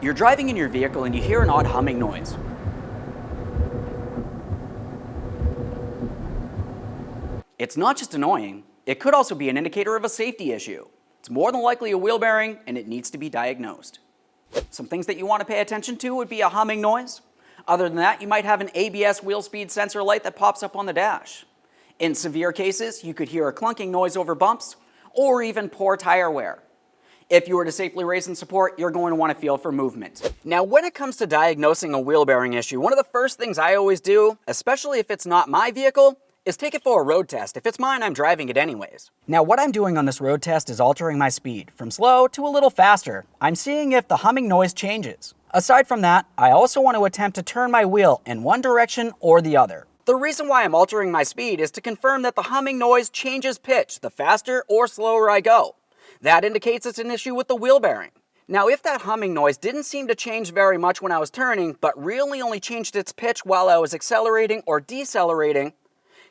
You're driving in your vehicle and you hear an odd humming noise. It's not just annoying, it could also be an indicator of a safety issue. It's more than likely a wheel bearing and it needs to be diagnosed. Some things that you want to pay attention to would be a humming noise. Other than that, you might have an ABS wheel speed sensor light that pops up on the dash. In severe cases, you could hear a clunking noise over bumps or even poor tire wear. If you were to safely raise and support, you're going to want to feel for movement. Now, when it comes to diagnosing a wheel bearing issue, one of the first things I always do, especially if it's not my vehicle, is take it for a road test. If it's mine, I'm driving it anyways. Now, what I'm doing on this road test is altering my speed from slow to a little faster. I'm seeing if the humming noise changes. Aside from that, I also want to attempt to turn my wheel in one direction or the other. The reason why I'm altering my speed is to confirm that the humming noise changes pitch the faster or slower I go. That indicates it's an issue with the wheel bearing. Now, if that humming noise didn't seem to change very much when I was turning, but really only changed its pitch while I was accelerating or decelerating,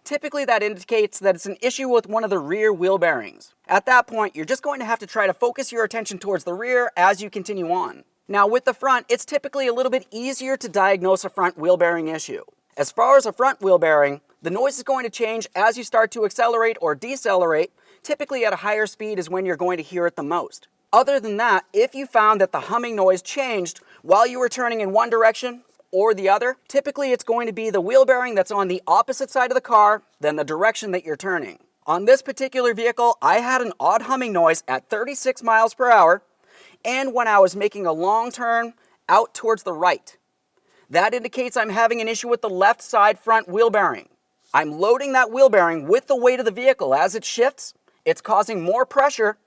typically that indicates that it's an issue with one of the rear wheel bearings. At that point, you're just going to have to try to focus your attention towards the rear as you continue on. Now, with the front, it's typically a little bit easier to diagnose a front wheel bearing issue. As far as a front wheel bearing, the noise is going to change as you start to accelerate or decelerate. Typically at a higher speed is when you're going to hear it the most. Other than that, if you found that the humming noise changed while you were turning in one direction or the other, typically it's going to be the wheel bearing that's on the opposite side of the car than the direction that you're turning. On this particular vehicle, I had an odd humming noise at 36 miles per hour and when I was making a long turn out towards the right. That indicates I'm having an issue with the left side front wheel bearing. I'm loading that wheel bearing with the weight of the vehicle. As it shifts, it's causing more pressure,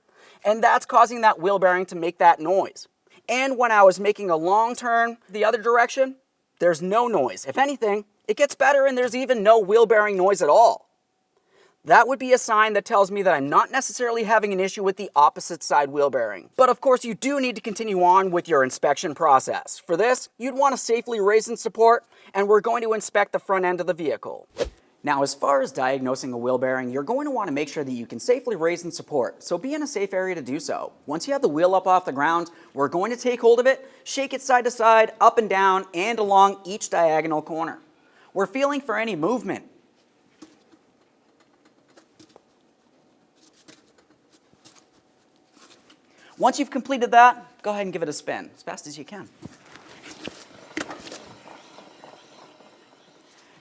and that's causing that wheel bearing to make that noise. And when I was making a long turn the other direction, there's no noise. If anything, it gets better and there's even no wheel bearing noise at all. That would be a sign that tells me that I'm not necessarily having an issue with the opposite side wheel bearing. But of course, you do need to continue on with your inspection process. For this, you'd want to safely raise and support, and we're going to inspect the front end of the vehicle. Now, as far as diagnosing a wheel bearing, you're going to want to make sure that you can safely raise and support, so be in a safe area to do so. Once you have the wheel up off the ground, we're going to take hold of it, shake it side to side, up and down, and along each diagonal corner. We're feeling for any movement. Once you've completed that, go ahead and give it a spin as fast as you can.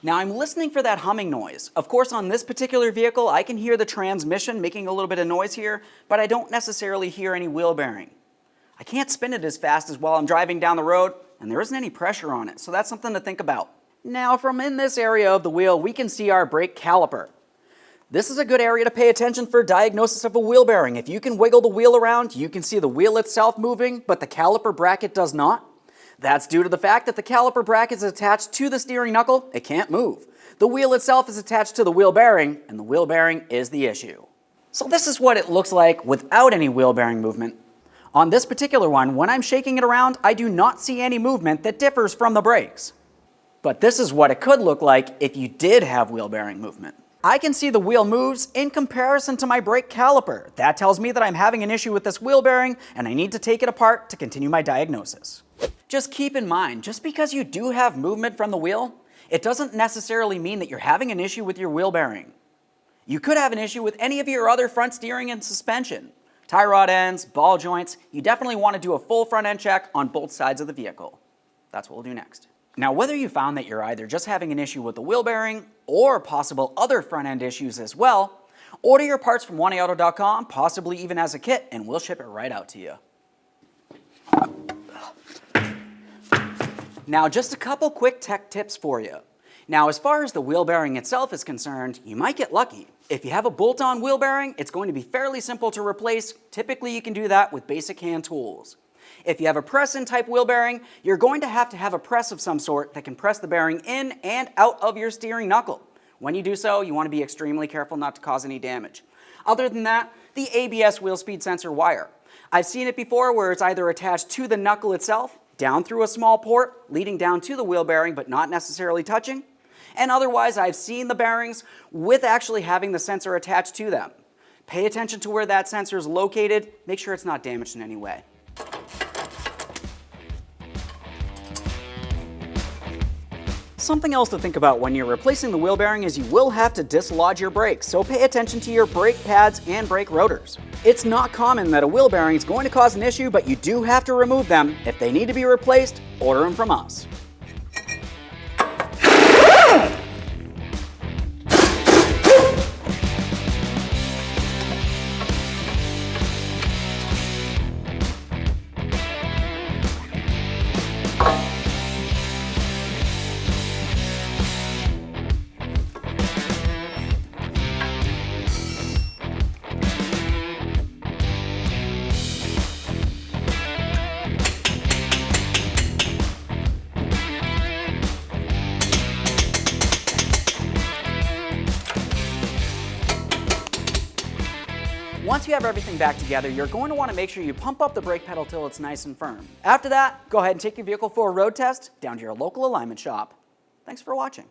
Now I'm listening for that humming noise. Of course, on this particular vehicle, I can hear the transmission making a little bit of noise here, but I don't necessarily hear any wheel bearing. I can't spin it as fast as while I'm driving down the road, and there isn't any pressure on it, so that's something to think about. Now, from in this area of the wheel, we can see our brake caliper. This is a good area to pay attention for diagnosis of a wheel bearing. If you can wiggle the wheel around, you can see the wheel itself moving, but the caliper bracket does not. That's due to the fact that the caliper bracket is attached to the steering knuckle. It can't move. The wheel itself is attached to the wheel bearing, and the wheel bearing is the issue. So this is what it looks like without any wheel bearing movement. On this particular one, when I'm shaking it around, I do not see any movement that differs from the brakes. But this is what it could look like if you did have wheel bearing movement. I can see the wheel moves in comparison to my brake caliper. That tells me that I'm having an issue with this wheel bearing and I need to take it apart to continue my diagnosis. Just keep in mind, just because you do have movement from the wheel, it doesn't necessarily mean that you're having an issue with your wheel bearing. You could have an issue with any of your other front steering and suspension. Tie rod ends, ball joints, you definitely want to do a full front end check on both sides of the vehicle. That's what we'll do next. Now, whether you found that you're either just having an issue with the wheel bearing or possible other front end issues as well, order your parts from oneauto.com, possibly even as a kit, and we'll ship it right out to you. Now, just a couple quick tech tips for you. Now, as far as the wheel bearing itself is concerned, you might get lucky. If you have a bolt-on wheel bearing, it's going to be fairly simple to replace. Typically, you can do that with basic hand tools. If you have a press-in type wheel bearing, you're going to have a press of some sort that can press the bearing in and out of your steering knuckle. When you do so, you want to be extremely careful not to cause any damage. Other than that, the ABS wheel speed sensor wire. I've seen it before where it's either attached to the knuckle itself, down through a small port, leading down to the wheel bearing but not necessarily touching. And otherwise, I've seen the bearings with actually having the sensor attached to them. Pay attention to where that sensor is located. Make sure it's not damaged in any way. Something else to think about when you're replacing the wheel bearing is you will have to dislodge your brakes, so pay attention to your brake pads and brake rotors. It's not common that a wheel bearing is going to cause an issue, but you do have to remove them. If they need to be replaced, order them from us. Once you have everything back together, you're going to want to make sure you pump up the brake pedal till it's nice and firm. After that, go ahead and take your vehicle for a road test down to your local alignment shop. Thanks for watching.